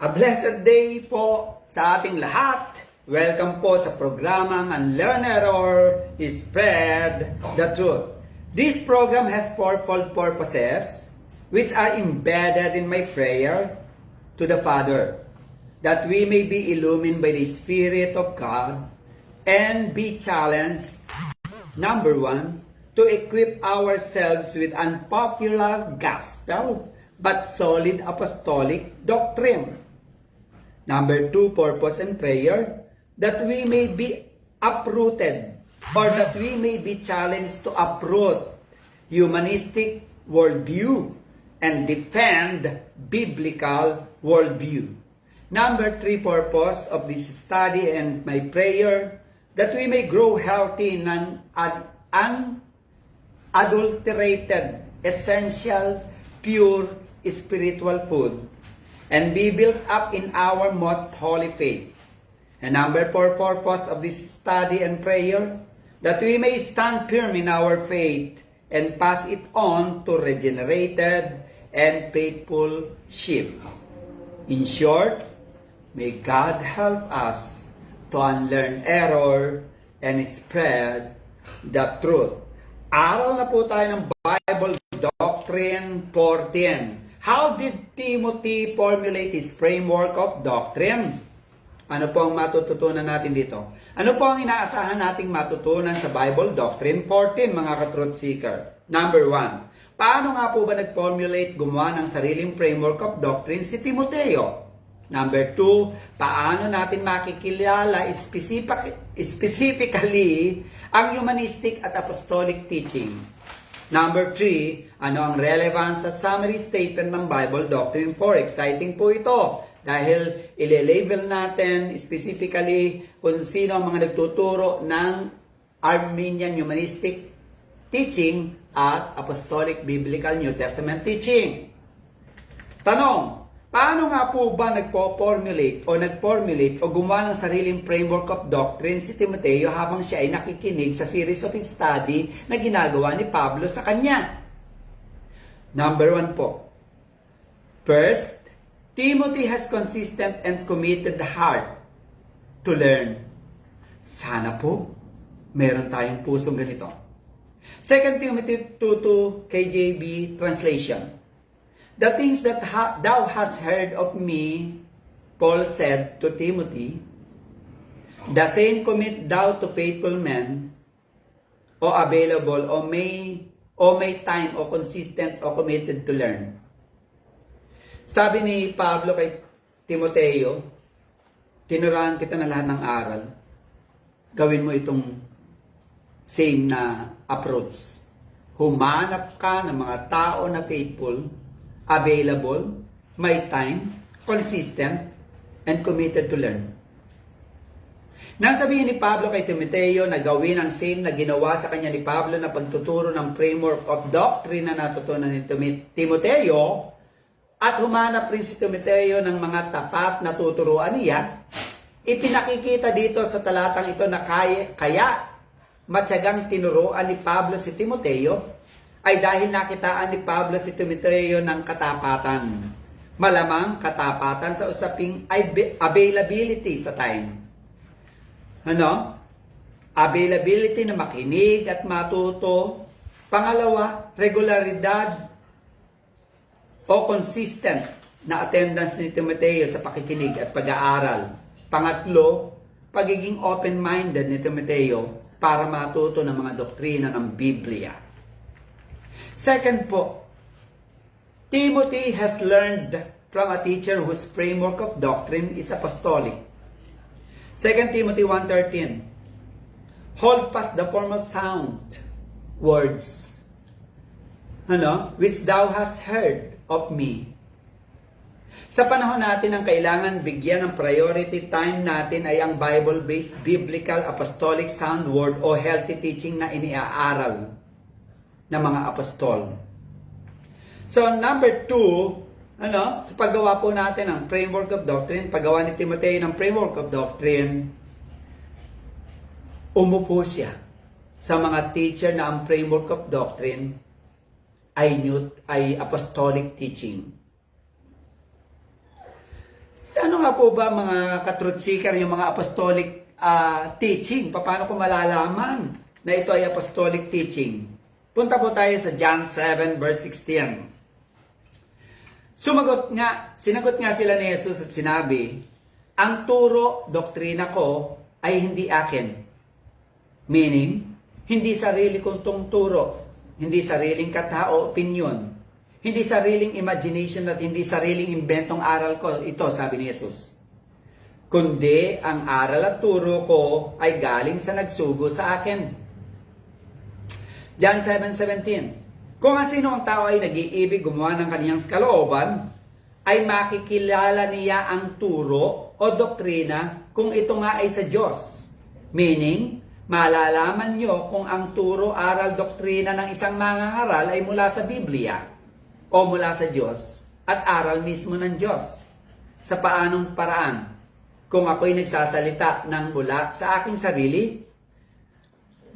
A blessed day po sa ating lahat. Welcome po sa programang Unlearn Error, Spread the Truth. This program has fourfold purposes which are embedded in my prayer to the Father, that we may be illumined by the Spirit of God and be challenged, number one, to equip ourselves with unpopular gospel but solid apostolic doctrine. Number two, purpose and prayer, that we may be uprooted or that we may be challenged to uproot humanistic worldview and defend biblical worldview. Number three, purpose of this study and my prayer, that we may grow healthy in unadulterated, essential, pure spiritual food and be built up in our most holy faith. And number four, purpose of this study and prayer, that we may stand firm in our faith and pass it on to regenerated and faithful sheep. In short, may God help us to unlearn error and spread the truth. Aral na po tayo ng Bible Doctrine 14. How did Timothy formulate his framework of doctrine? Ano po ang matututunan natin dito? Ano po ang inaasahan nating matutunan sa Bible Doctrine 14, mga ka-truth seeker? Number one, paano nga po ba nag-formulate, gumawa ng sariling framework of doctrine si Timoteo? Number two, paano natin makikilala specifically ang humanistic at apostolic teaching? Number 3, ano ang relevance at summary statement ng Bible Doctrine 4? Exciting po ito dahil ile-label natin specifically kung sino ang mga nagtuturo ng Arminian Humanistic Teaching at Apostolic Biblical New Testament Teaching. Tanong, paano nga po ba nagpo-formulate o gumawa ng sariling framework of doctrine si Timoteo habang siya ay nakikinig sa series of study na ginagawa ni Pablo sa kanya? Number 1 po. First, Timothy has consistent and committed heart to learn. Sana po, meron tayong pusong ganito. 2 Timothy 2:2 KJV translation. The things that thou hast heard of me, Paul said to Timothy, the same commit thou to faithful men, o available, o may time, o consistent, o committed to learn. Sabi ni Pablo kay Timoteo, tinuruan kita na lahat ng aral. Gawin mo itong same na approach. Humanap ka ng mga tao na faithful, available, may time, consistent, and committed to learn. Nang sabihin ni Pablo kay Timoteo na gawin ang same na ginawa sa kanya ni Pablo na pagtuturo ng framework of doctrine na natutunan ni Timoteo, at humanap rin si Timoteo ng mga tapat na tuturuan niya, ipinakikita dito sa talatang ito na kaya matyagang tinuruan ni Pablo si Timoteo ay dahil nakitaan ni Pablo si Timoteo ng katapatan. Malamang katapatan sa usaping availability sa time. Ano? Availability na makinig at matuto. Pangalawa, regularidad o consistent na attendance ni Timoteo sa pakikinig at pag-aaral. Pangatlo, pagiging open-minded ni Timoteo para matuto ng mga doktrina ng Biblia. Second po, Timothy has learned from a teacher whose framework of doctrine is apostolic. 2 Timothy 1:13, hold fast the formal sound words, which thou hast heard of me. Sa panahon natin ang kailangan bigyan ng priority time natin ay ang Bible-based biblical apostolic sound word o healthy teaching na iniaaral ng mga apostol. So, number 2, sa paggawa po natin ng framework of doctrine, paggawa ni Timoteo ng framework of doctrine, umupo siya sa mga teacher na ang framework of doctrine ay apostolic teaching. Ano nga po ba mga ka-truth seeker yung mga apostolic teaching? Paano ko malalaman na ito ay apostolic teaching? Punta po tayo sa John 7 verse 16. Sinagot nga sila ni Jesus at sinabi, ang turo, doktrina ko ay hindi akin. Meaning, hindi sarili kong turo, hindi sariling katao, opinion, hindi sariling imagination at hindi sariling inventong aral ko. Ito, sabi ni Jesus. Kundi ang aral at turo ko ay galing sa nagsugo sa akin. John 7:17. Kung ang sino ang tao ay nag-iibig gumawa ng kaniyang kalooban, ay makikilala niya ang turo o doktrina kung ito nga ay sa Diyos. Meaning, malalaman nyo kung ang turo, aral, doktrina ng isang mangangaral ay mula sa Biblia o mula sa Diyos at aral mismo ng Diyos. Sa paanong paraan? Kung ako'y nagsasalita ng mula sa aking sarili,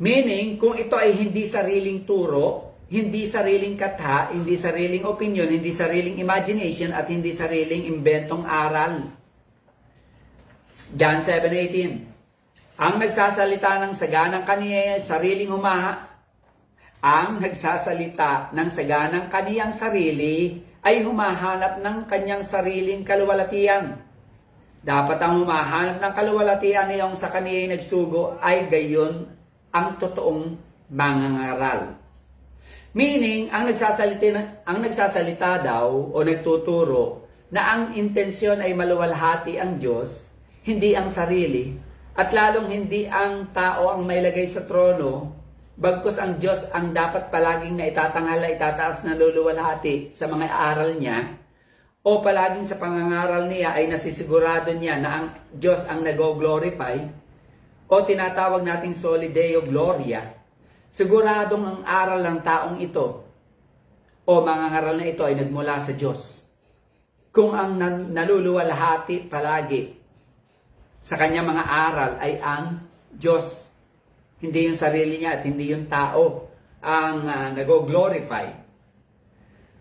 meaning, kung ito ay hindi sariling turo, hindi sariling katha, hindi sariling opinion, hindi sariling imagination, at hindi sariling inventong aral. John 7:18. Ang nagsasalita ng saganang kaniyang sariling ang nagsasalita ng saganang kaniyang sarili ay humahanap ng kanyang sariling kaluwalhatian. Dapat ang humahanap ng kaluwalhatian niyang sa kaniyang nagsugo ay gayon ang totoong mangangaral. Meaning, ang nagsasalita daw o nagtuturo na ang intensyon ay maluwalhati ang Diyos, hindi ang sarili, at lalong hindi ang tao ang may lagay sa trono, bagkus ang Diyos ang dapat palaging na itatanghal, itataas na luluwalhati sa mga aral niya, o palaging sa pangangaral niya ay nasisigurado niya na ang Diyos ang nag-glorify, o tinatawag nating Soli Deo Gloria. Siguradong ang aral ng taong ito o mangangaral na ito ay nagmula sa Diyos. Kung ang naluluwalhati palagi sa kanyang mga aral ay ang Diyos, hindi yung sarili niya at hindi yung tao ang nag-glorify.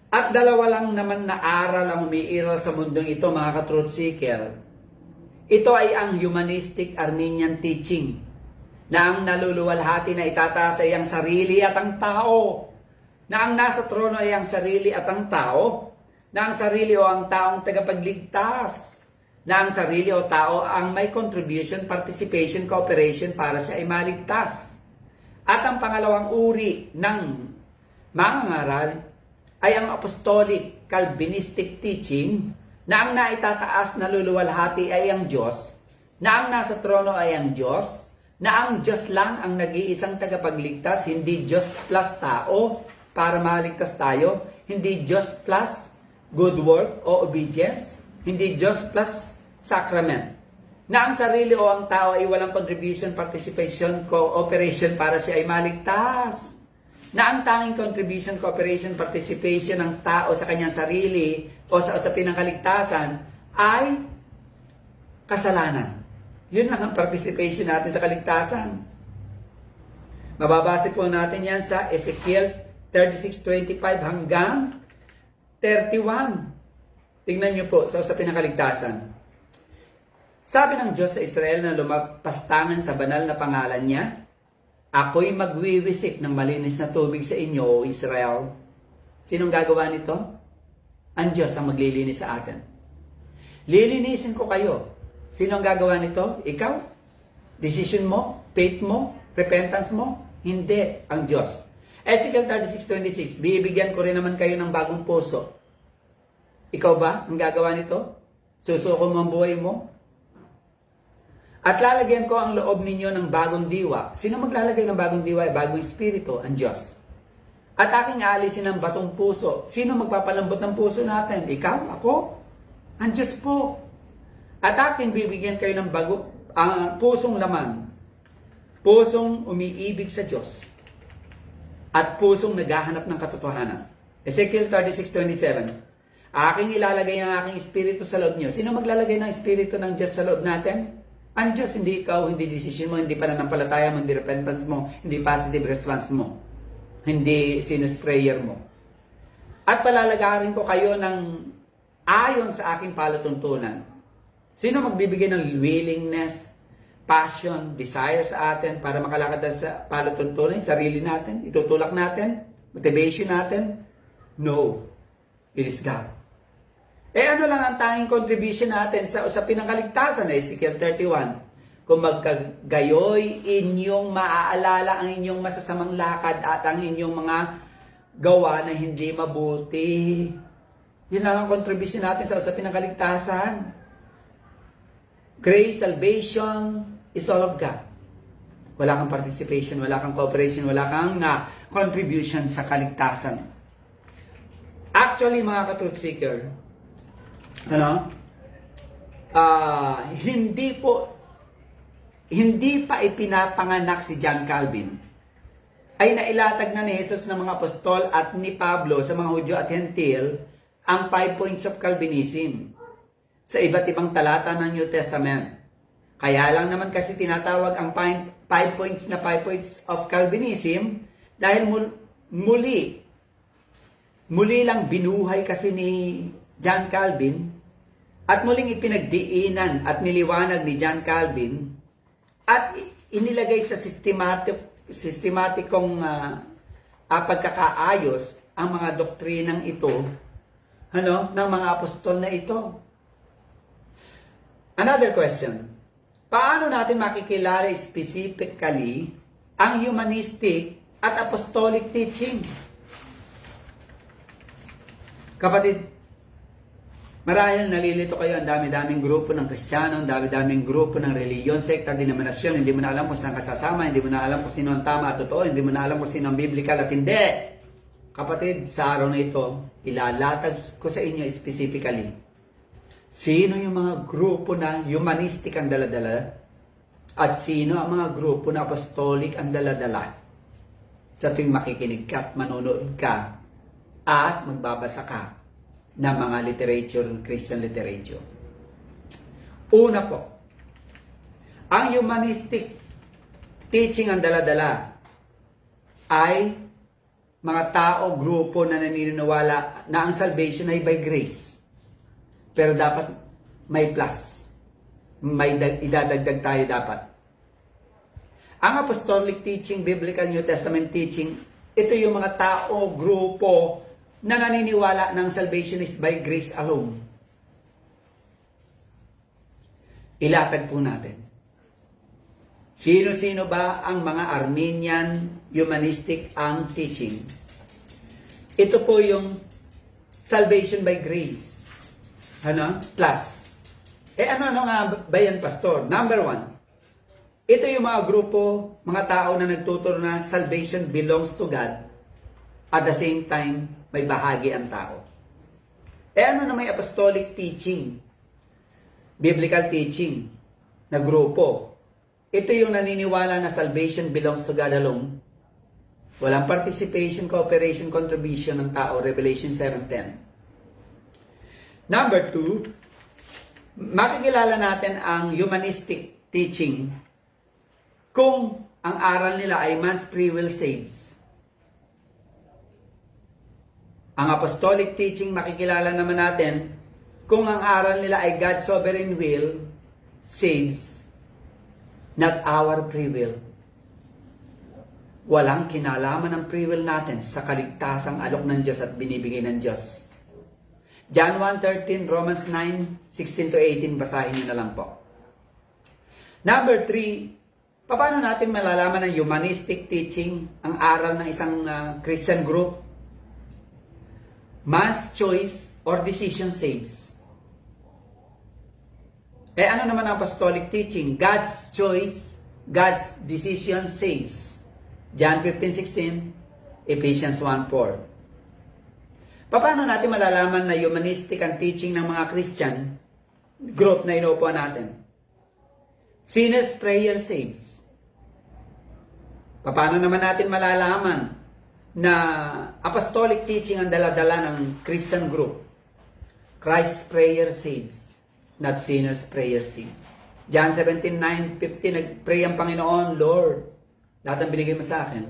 At dalawa lang naman na aral ang umiiral sa mundong ito, mga ka-truth seeker. Ito ay ang humanistic Arminian teaching, na ang naluluwalhati na itataas ay ang sarili at ang tao, na ang nasa trono ay ang sarili at ang tao, na ang sarili o ang taong tagapagligtas, na ang sarili o tao ang may contribution, participation, cooperation para siya ay maligtas. At ang pangalawang uri ng mangangaral ay ang apostolic Calvinistic teaching, na ang naitataas na luluwalhati ay ang Diyos, na ang nasa trono ay ang Diyos, na ang Diyos lang ang nag-iisang tagapagligtas, hindi Diyos plus tao para maligtas tayo, hindi Diyos plus good work o obedience, hindi Diyos plus sacrament. Na ang sarili o ang tao ay walang contribution, participation, cooperation para siya ay maligtas. Na ang tanging contribution, cooperation, participation ng tao sa kanyang sarili o sa usapin ng kaligtasan ay kasalanan. Yun lang ang participation natin sa kaligtasan. Mababase po natin yan sa Ezekiel 36:25 hanggang 31. Tingnan nyo po sa usapin ng kaligtasan. Sabi ng Diyos sa Israel na lumapastangan sa banal na pangalan niya, ako'y magwiwisik ng malinis na tubig sa inyo, O Israel. Sinong gagawa nito? Ang Diyos ang maglilinis sa atin. Lilinisin ko kayo. Sino ang gagawa nito? Ikaw? Decision mo? Faith mo? Repentance mo? Hindi. Ang Diyos. Ezekiel 36:26, bibigyan ko rin naman kayo ng bagong puso. Ikaw ba ang gagawa nito? Susuko mo ang buhay mo? At lalagyan ko ang loob ninyo ng bagong diwa. Sino maglalagay ng bagong diwa? Bagong espiritu, ang Diyos. At aking aalisin ang batong puso. Sino magpapalambot ng puso natin? Ikaw? Ako? Ang Diyos po. At akin bibigyan kayo ng pusong laman. Pusong umiibig sa Diyos. At pusong naghahanap ng katotohanan. Ezekiel 36:27. Aking ilalagay ang aking espiritu sa loob niyo. Sino maglalagay ng espiritu ng Diyos sa loob natin? Ang Diyos, hindi ikaw, hindi decision mo, hindi pananampalataya mo, hindi repentance mo, hindi positive response mo, hindi sinus prayer mo. At palalagarin ko kayo ng ayon sa aking palatuntunan. Sino magbibigay ng willingness, passion, desire sa atin para makalakad sa palatuntunin, sarili natin, itutulak natin, motivation natin? No. It is God. Ano lang ang tanging contribution natin sa usapin ng kaligtasan na Ezekiel 31? Kung magkagayoy, inyong maaalala ang inyong masasamang lakad at ang inyong mga gawa na hindi mabuti. Yun lang ang contribution natin sa usapin ng kaligtasan. Grace, salvation, is all of God. Wala kang participation, wala kang cooperation, wala kang contribution sa kaligtasan. Actually, mga ka-truth seeker, hindi pa ipinapanganak si John Calvin, ay nailatag na ni Jesus ng mga apostol at ni Pablo sa mga Hudyo at Hentil ang 5 points of Calvinism sa iba't ibang talata ng New Testament. Kaya lang naman kasi tinatawag ang 5 points na 5 points of Calvinism dahil muli lang binuhay kasi ni John Calvin at muling ipinagdiinan at niliwanag ni John Calvin at inilagay sa sistematikong pagkakaayos ang mga doktrinang ito ng mga apostol na ito. Another question. Paano natin makikilala specifically ang humanistic at apostolic teaching? Kapatid, marahil nalilito kayo, ang dami-daming grupo ng Kristiyano, ang dami-daming grupo ng reliyon, sekta, denominasyon, hindi mo na alam kung saan kasasama, hindi mo na alam kung sino ang tama at totoo, hindi mo na alam kung sino ang biblical at hindi. Kapatid, sa araw na ito, ilalatag ko sa inyo specifically sino yung mga grupo na humanistic ang daladala at sino ang mga grupo na apostolic ang daladala sa tuwing makikinig ka at manonood ka at magbabasa ka ng mga literature, Christian literature. Una po, ang humanistic teaching ang daladala ay mga tao, grupo na naniniwala na ang salvation ay by grace. Pero dapat may plus. May idadagdag tayo dapat. Ang apostolic teaching, biblical New Testament teaching, ito yung mga tao, grupo na naniniwala ng salvation is by grace alone. Ilatag po natin. Sino-sino ba ang mga Arminian humanistic ang teaching? Ito po yung salvation by grace. Plus. Ano nga ba yan, Pastor? Number 1. Ito yung mga grupo, mga tao na nagtuturo na salvation belongs to God. At the same time, may bahagi ang tao. Ano na may apostolic teaching? Biblical teaching na grupo. Ito yung naniniwala na salvation belongs to God alone. Walang participation, cooperation, contribution ng tao. Revelation 7:10. Number 2, makikilala natin ang humanistic teaching kung ang aral nila ay man's free will saves. Ang apostolic teaching, makikilala naman natin kung ang aral nila ay God's sovereign will saves, not our free will. Walang kinalaman ng free will natin sa kaligtasang alok ng Diyos at binibigay ng Diyos. John 1:13, Romans 9:16-18, basahin niyo na lang po. Number 3, paano natin malalaman ang humanistic teaching, ang aral ng isang Christian group? Man's choice or decision saves. Ano naman ang apostolic teaching? God's choice, God's decision saves. John 15:16, Ephesians 1:4. Paano natin malalaman na humanistic ang teaching ng mga Christian group na inuupuan natin? Sinner's prayer saves. Paano naman natin malalaman na apostolic teaching ang dala-dala ng Christian group? Christ's prayer saves, not sinner's prayer saves. John 17:9-15, nag-pray ang Panginoon, Lord, lahat ang binigay mo sa akin,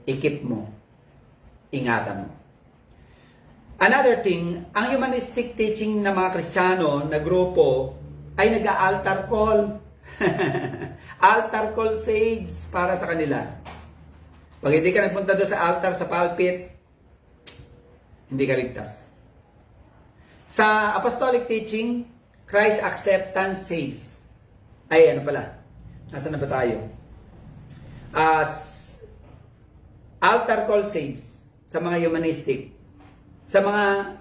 ikip mo, ingatan mo. Another thing, ang humanistic teaching ng mga Kristiyano na grupo ay nag-altar call. Altar call saves para sa kanila. Pag hindi ka nagpunta doon sa altar, sa pulpit, hindi ka ligtas. Sa apostolic teaching, Christ acceptance saves. Ay, ano pala? Nasaan na ba tayo? Altar call saves sa mga humanistic. Sa mga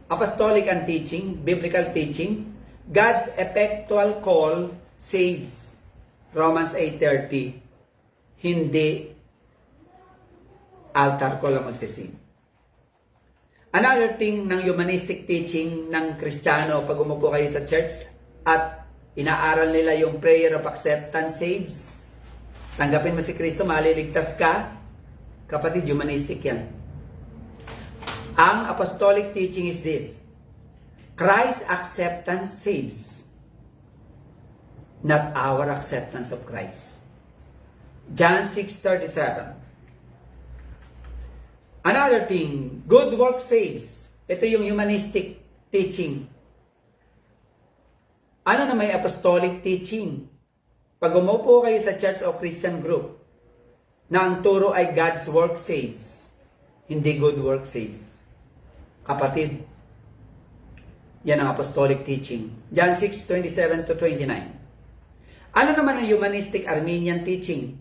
apostolic and teaching, biblical teaching, God's effectual call saves. Romans 8:30. Hindi altar call ang magsisave. Another thing ng humanistic teaching ng Kristiyano, pag umupo kayo sa church at inaaral nila yung prayer of acceptance saves, tanggapin mo si Kristo, maliligtas ka, kapatid, humanistic yan. Ang apostolic teaching is this: Christ's acceptance saves, not our acceptance of Christ. John 6:37. Another thing, good work saves. Ito yung humanistic teaching. Ano na may apostolic teaching? Pag umupo kayo sa church o Christian group, na ang turo ay God's work saves, hindi good work saves. Kapatid, yan ang apostolic teaching. John 6:27-29. Ano naman ang humanistic Arminian teaching?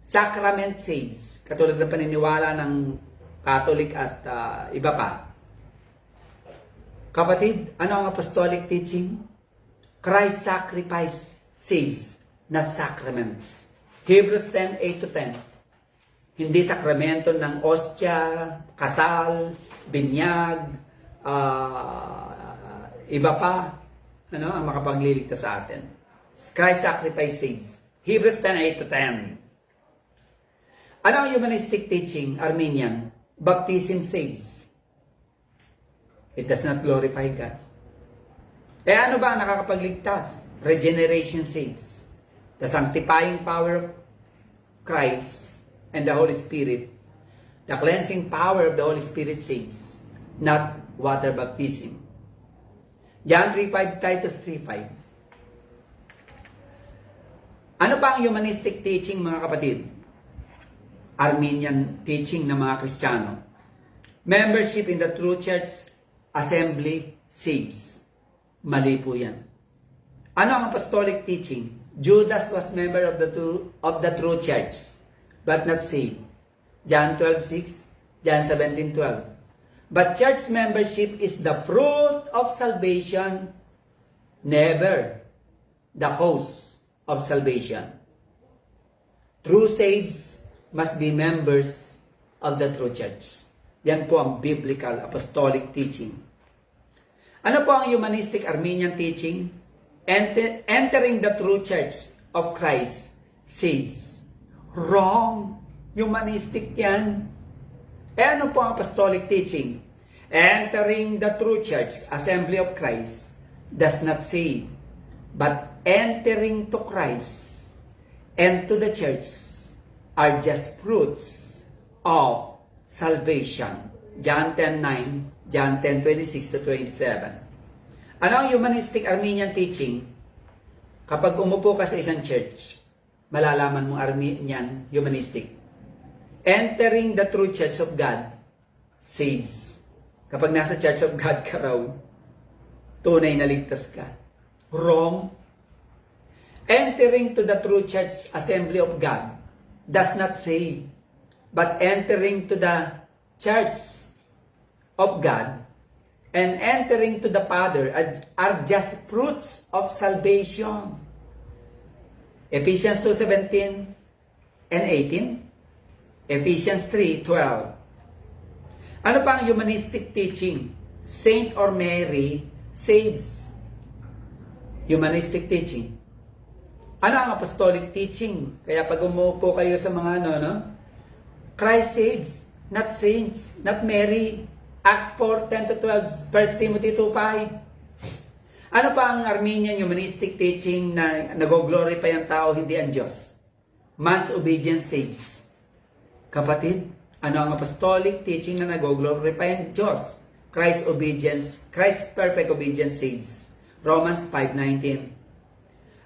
Sacrament saves. Katulad ng paniniwala ng Catholic at iba pa. Kapatid, ano ang apostolic teaching? Christ's sacrifice saves, not sacraments. Hebrews 10:8-10. Hindi sakramento ng ostya, kasal, binyag, iba pa, ang makapagliligtas sa atin. Christ's sacrifice saves. Hebrews 10:8-10. Ano ang humanistic teaching, Arminian? Baptism saves. It does not glorify God. Ano ba ang nakakapagligtas? Regeneration saves. The sanctifying power of Christ and the Holy Spirit. The cleansing power of the Holy Spirit saves, not water baptism. John 3:5, Titus 3:5. Ano pa ang humanistic teaching, mga kapatid? Arminian teaching ng mga Kristiyano. Membership in the true church assembly saves. Mali po yan. Ano ang apostolic teaching? Judas was member of the true church, but not saved. John 12:6, John 17:12. But church membership is the fruit of salvation, never the cause of salvation. True saves must be members of the true church. Yan po ang biblical apostolic teaching. Ano po ang humanistic Arminian teaching? Entering the true church of Christ saves. Wrong. Humanistic yan. Ano po ang apostolic teaching? Entering the true church, assembly of Christ, does not save. But entering to Christ and to the church are just fruits of salvation. John 10:9, John 10:26-27. Ano ang humanistic Arminian teaching? Kapag umupo ka sa isang church, malalaman mong Arminian humanistic. Entering the true church of God saves. Kapag nasa church of God ka raw, tunay na ligtas ka. Wrong. Entering to the true church assembly of God does not save, but entering to the church of God and entering to the Father are just fruits of salvation. Ephesians 2:17 and 18. Ephesians 3:12. Ano pa ang humanistic teaching? Saint or Mary saves. Humanistic teaching. Ano ang apostolic teaching? Kaya pag umupo kayo sa mga Christ saves, not saints, not Mary. Acts 4:10-12, 1 Timothy 2:5. Ano pa ang Arminian humanistic teaching na nag-glorify ang tao, hindi ang Diyos? Man's obedience saves. Kapatid, ano ang apostolic teaching na nag-glorify ang Diyos? Christ's perfect obedience saves. Romans 5:19.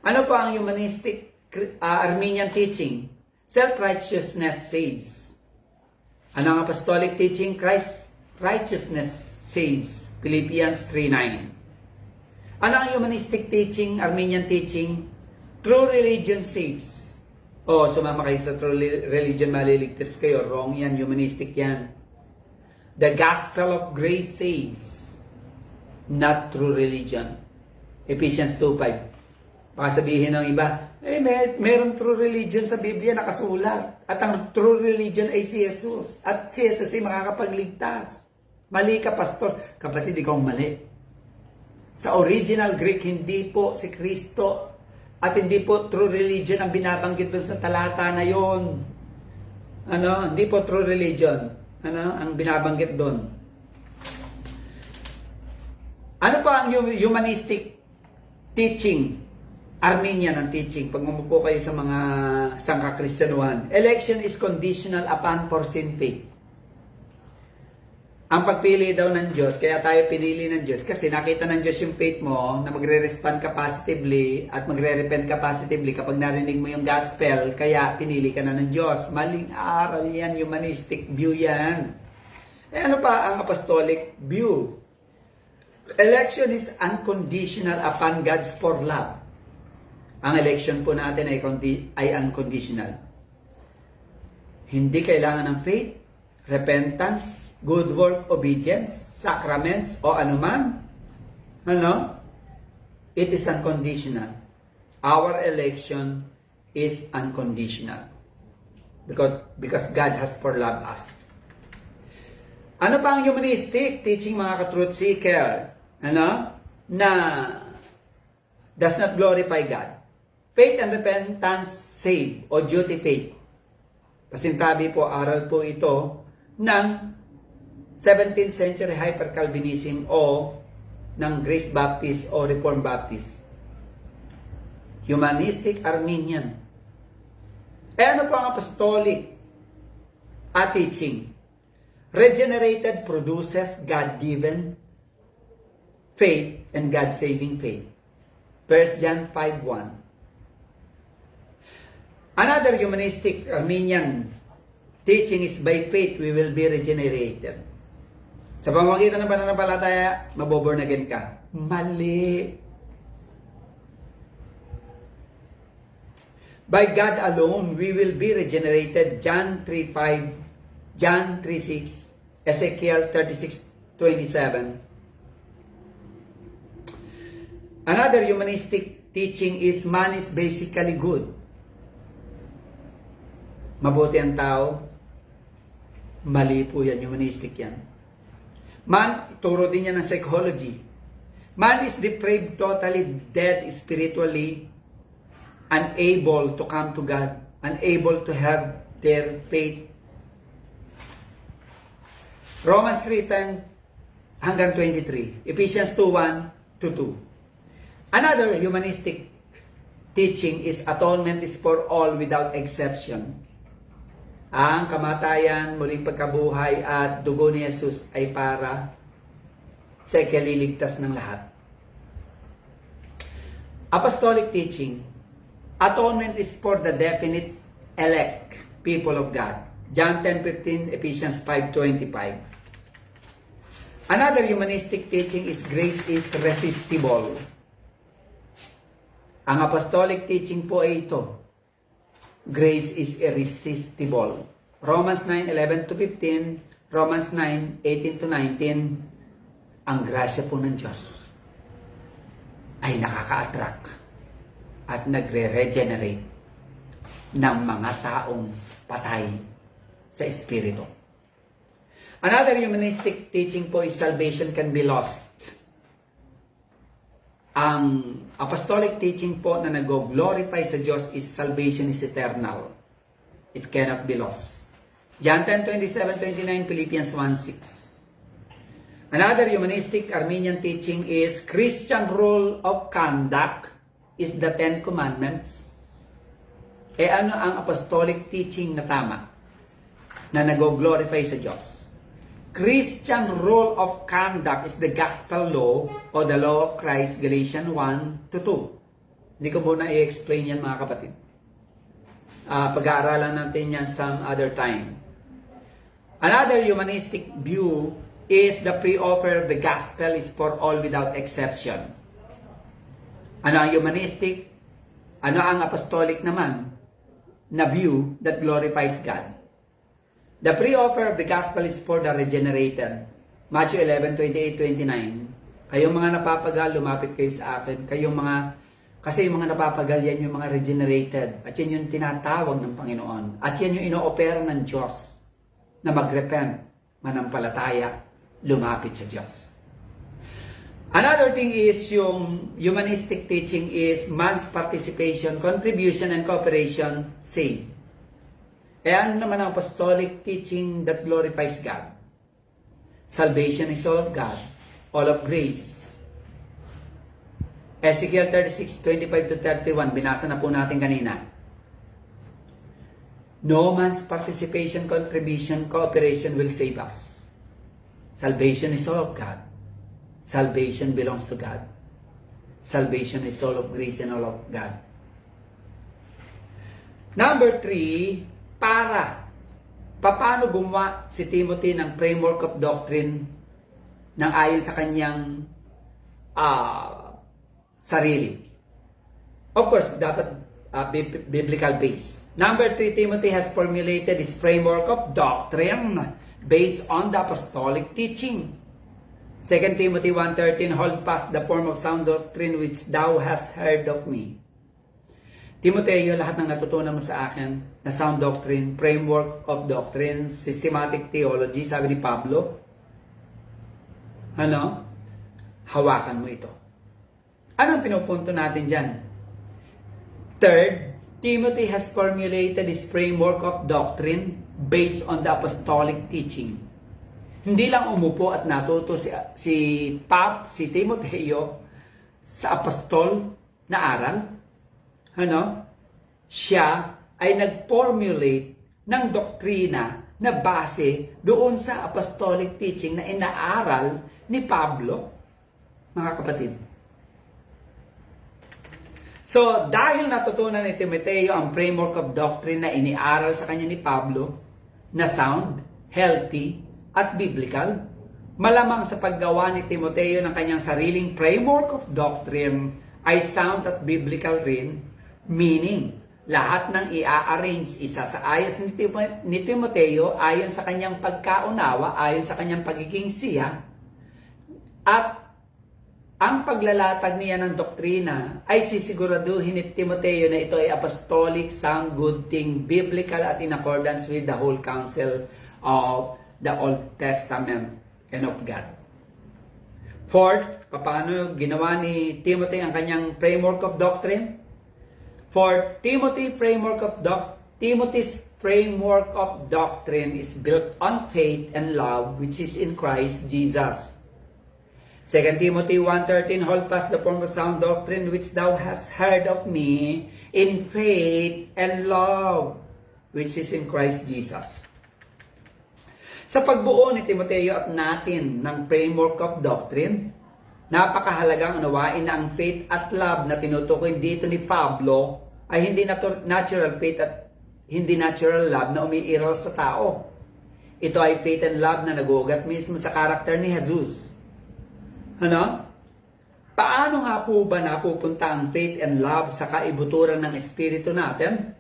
Ano pa ang humanistic Arminian teaching? Self-righteousness saves. Ano ang apostolic teaching? Christ's righteousness saves. Philippians 3:9. Ano ang humanistic teaching, Arminian teaching? True religion saves. Sumama kayo sa true religion, maliligtas kayo. Wrong yan, humanistic yan. The gospel of grace saves, not true religion. Ephesians 2:5. Baka sabihin ng iba, meron true religion sa Biblia nakasulat. At ang true religion ay si Jesus. At si Jesus ay makakapagligtas. Mali ka, pastor. Kapatid, ikaw mali. Sa original Greek, hindi po si Kristo at hindi po true religion ang binabanggit doon sa talata na yon. Hindi po true religion. Ang binabanggit doon. Ano pa ang humanistic teaching? Arminian ang teaching. Pag mumupo kayo sa mga sangka-Kristyanuhan. Election is conditional upon foreseen faith. Ang pagpili daw ng Diyos, kaya tayo pinili ng Diyos, kasi nakita ng Diyos yung faith mo na magre-respond ka positively at magre-repent ka positively kapag narinig mo yung gospel, kaya pinili ka na ng Diyos. Maling aral yan, humanistic view yan. Ano pa ang apostolic view? Election is unconditional upon God's for love. Ang election po natin ay unconditional. Hindi kailangan ng faith, repentance, good work, obedience, sacraments, o anuman. It is unconditional. Our election is unconditional. Because God has for love us. Ano pa ang humanistic teaching, mga ka-truth seeker? Na does not glorify God. Faith and repentance save, o duty faith. Pasintabi po, aral po ito ng 17th century hyper-Calvinism o ng Grace Baptist o Reformed Baptist. Humanistic Arminian. Ano po ang apostolic teaching? Regenerated produces God-given faith and God-saving faith. 1 John 5:1. Another humanistic Arminian teaching is by faith we will be regenerated. Sa pamamagitan ng pananampalataya, maboborn again ka. Mali. By God alone, we will be regenerated. John 3:5, John 3:6, Ezekiel 36:27. Another humanistic teaching is man is basically good. Mabuti ang tao. Mali po yan, humanistic yan. Man, turo din yan ng psychology. Man is depraved, totally dead spiritually, unable to come to God, unable to have their faith. Romans 3:10 hanggang 23. Ephesians 2:1-2. Another humanistic teaching is atonement is for all without exception. Ang kamatayan, muling pagkabuhay at dugo ni Jesus ay para sa ikaliligtas ng lahat. Apostolic teaching, atonement is for the definite elect people of God. John 10:15, Ephesians 5:25. Another humanistic teaching is grace is resistible. Ang apostolic teaching po ay ito. Grace is irresistible. Romans 9:11-15, Romans 9:18-19, ang grasya po ng Diyos ay nakaka-attract at nagre-regenerate ng mga taong patay sa Espiritu. Another humanistic teaching po is salvation can be lost. Ang apostolic teaching po na nag-glorify sa Diyos is salvation is eternal. It cannot be lost. John 10:27-29, Philippians 1:6. Another humanistic Arminian teaching is Christian rule of conduct is the 10 Commandments. Ano ang apostolic teaching na tama? Na nag-glorify sa Diyos? Christian rule of conduct is the gospel law o the law of Christ, Galatians 1 to 2. Hindi ko muna i-explain yan mga kapatid. Pag-aaralan natin yan some other time. Another humanistic view is the pre-offer of the gospel is for all without exception. Ano ang humanistic? Ano ang apostolic naman na view that glorifies God? The pre-offer of the gospel is for the regenerated. Matthew 11:28-29. Kayong mga napapagal, lumapit kayo sa akin. Kasi yung mga napapagal, yan yung mga regenerated. At yan yung tinatawag ng Panginoon. At yan yung ino-opera ng Diyos na mag-repent, manampalataya, lumapit sa Diyos. Another thing is yung humanistic teaching is man's participation, contribution, and cooperation save. Ano naman ang apostolic teaching that glorifies God? Salvation is all of God, all of grace. Ezekiel 36:25-31, binasa na po natin kanina. No man's participation, contribution, cooperation will save us. Salvation is all of God. Salvation belongs to God. Salvation is all of grace and all of God. Number 3, paano gumawa si Timothy ng framework of doctrine ng ayon sa kanyang sarili. Of course, dapat biblical base. Number 3, Timothy has formulated his framework of doctrine based on the apostolic teaching. 2 Timothy 1:13, hold fast the form of sound doctrine which thou hast heard of me. Timoteo, lahat ng natutunan mo sa akin na sound doctrine, framework of doctrine, systematic theology, sabi ni Pablo, hawakan mo ito. Anong pinupunto natin dyan? Third, Timothy has formulated his framework of doctrine based on the apostolic teaching. Hindi lang umupo at natuto si Timoteo sa apostol na aral. Siya ay nag-formulate ng doktrina na base doon sa apostolic teaching na inaaral ni Pablo, mga kapatid. So, dahil natutunan ni Timoteo ang framework of doctrine na iniaral sa kanya ni Pablo, na sound, healthy, at biblical, malamang sa paggawa ni Timoteo ng kanyang sariling framework of doctrine ay sound at biblical rin, meaning, lahat ng i-arrange isa sa ayos ni Timoteo ayon sa kanyang pagkaunawa, ayon sa kanyang pagiging siya, at ang paglalatag niya ng doktrina ay sisiguraduhin ni Timoteo na ito ay apostolic, sound, good thing, biblical at in accordance with the whole counsel of the Old Testament and of God. Fourth, paano ginawa ni Timothy ang kanyang framework of doctrine? For Timothy's framework of doctrine is built on faith and love which is in Christ Jesus. 2 Timothy 1:13, hold fast the form of sound doctrine which thou hast heard of me in faith and love which is in Christ Jesus. Sa pagbuo ni Timoteo at natin ng framework of doctrine, napakahalagang unawain na ang faith at love na tinutukoy dito ni Pablo ay hindi natural faith at hindi natural love na umiiral sa tao. Ito ay faith and love na nag-uugat mismo sa karakter ni Jesus. Paano nga po ba napupunta ang faith and love sa kaibuturan ng Espiritu natin?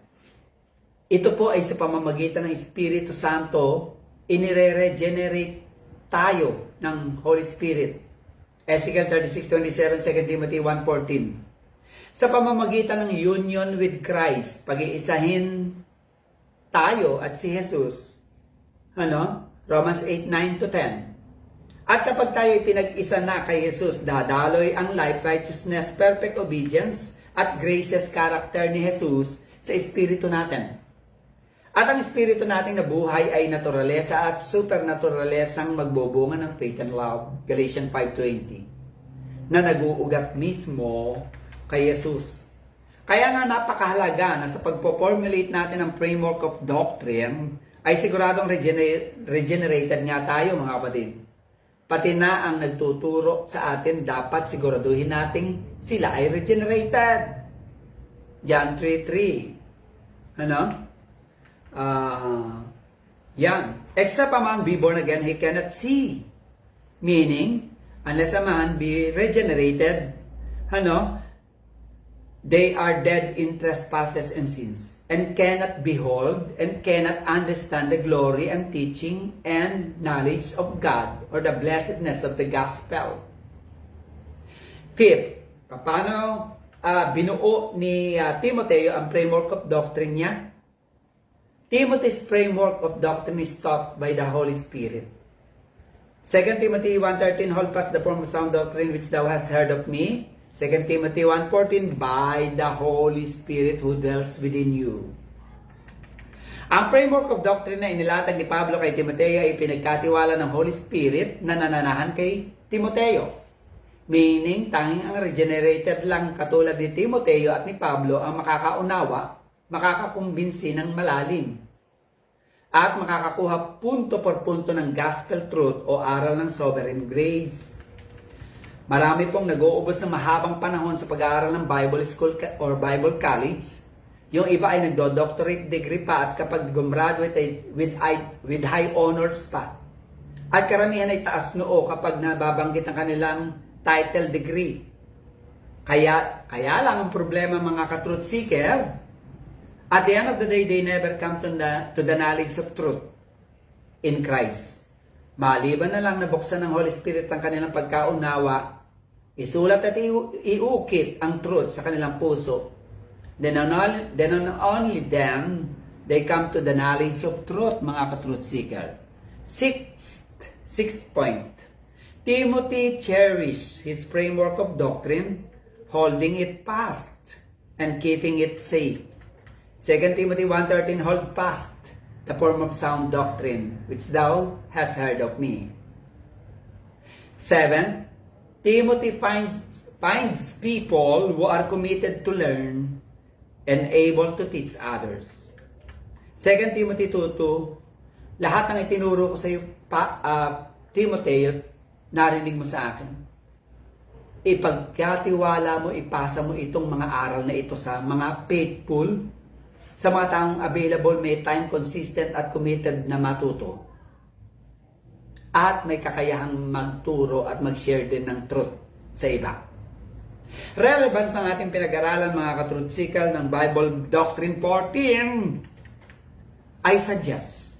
Ito po ay sa pamamagitan ng Espiritu Santo, inire-regenerate tayo ng Holy Spirit. Ezekiel 36:27, 2 Timothy 1:14. Sa pamamagitan ng union with Christ, pag-iisahin tayo at si Jesus. Romans 8:9-10. At kapag tayo pinag-isa na kay Jesus, dadaloy ang life, righteousness, perfect obedience, at gracious character ni Jesus sa espiritu natin. At ang espiritu nating nabuhay ay naturalesa at supernaturalesang magbubunga ng faith and love, Galatians 5:20, na nag-uugat mismo kay Jesus. Kaya nga napakahalaga na sa pagpo-formulate natin ang framework of doctrine ay siguradong regenerated nga tayo mga kapatid. Pati na ang nagtuturo sa atin, dapat siguraduhin nating sila ay regenerated. John 3:3. Ano? Yan. Except a man be born again, he cannot see. Meaning, unless a man be regenerated, they are dead in trespasses and sins, and cannot behold and cannot understand the glory and teaching and knowledge of God or the blessedness of the gospel. Fifth, paano binuo ni Timoteo ang framework of doctrine niya? Timothy's framework of doctrine is taught by the Holy Spirit. 2 Timothy 1:13, hold fast the form of sound doctrine which thou hast heard of me. 2 Timothy 1:14, by the Holy Spirit who dwells within you. Ang framework of doctrine na inilatag ni Pablo kay Timoteo ay pinagkatiwala ng Holy Spirit na nananahan kay Timoteo. Meaning, tanging ang regenerated lang katulad ni Timoteo at ni Pablo ang makakaunawa, makakakumbinsi ng malalim, at makakakuha punto por punto ng gospel truth o aral ng sovereign grace. Marami pong nag-uubos ng mahabang panahon sa pag-aaral ng Bible School or Bible College. Yung iba ay nagdo-doctorate degree pa at kapag gumraduate ay with high honors pa. At karamihan ay taas noo kapag nababanggit ang kanilang title degree. Kaya lang ang problema mga ka-truth seeker, at the end of the day, they never come to the knowledge of truth in Christ. Maliban na lang nabuksan ng Holy Spirit ang kanilang pagkaunawa, isulat at iukit ang truth sa kanilang puso, then only then, they come to the knowledge of truth, mga ka-truth seeker. Sixth point, Timothy cherished his framework of doctrine, holding it fast and keeping it safe. 2 Timothy 1:13, hold fast the form of sound doctrine, which thou hast heard of me. 7. Timothy finds people who are committed to learn and able to teach others. 2 Timothy 2:2, lahat ng itinuro ko sa iyo, Timoteo, narinig mo sa akin. Ipagkatiwala mo, ipasa mo itong mga aral na ito sa mga faithful, sa mga taong available, may time, consistent at committed na matuto. At may kakayahang magturo at mag-share din ng truth sa iba. Relevance ng ating pinag-aralan mga ka-truth seeker ng Bible Doctrine 14 ay suggest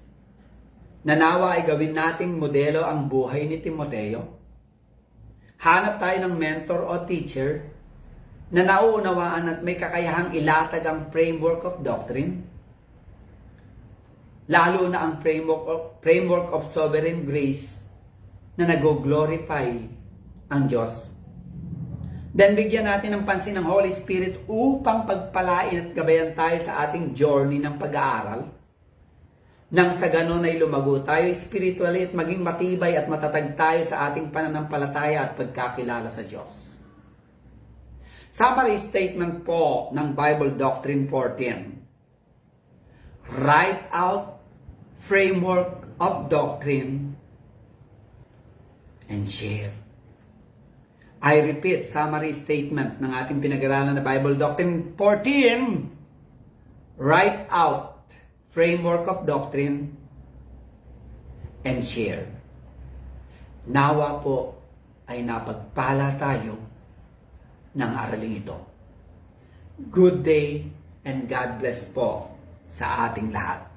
na nawa ay gawin nating modelo ang buhay ni Timoteo. Hanap tayo ng mentor o teacher na nauunawaan at may kakayahang ilatag ang framework of doctrine, lalo na ang framework of sovereign grace na nag-glorify ang Diyos. Then bigyan natin ng pansin ng Holy Spirit upang pagpalain at gabayan tayo sa ating journey ng pag-aaral. Nang sa ganon ay lumago tayo spiritually at maging matibay at matatag tayo sa ating pananampalataya at pagkakilala sa Diyos. Summary statement po ng Bible Doctrine 14. Write out framework of doctrine and share. I repeat, summary statement ng ating pinag-aralan na Bible Doctrine 14. Write out framework of doctrine and share. Nawa po ay napagpala tayo ng araling ito. Good day and God bless po sa ating lahat.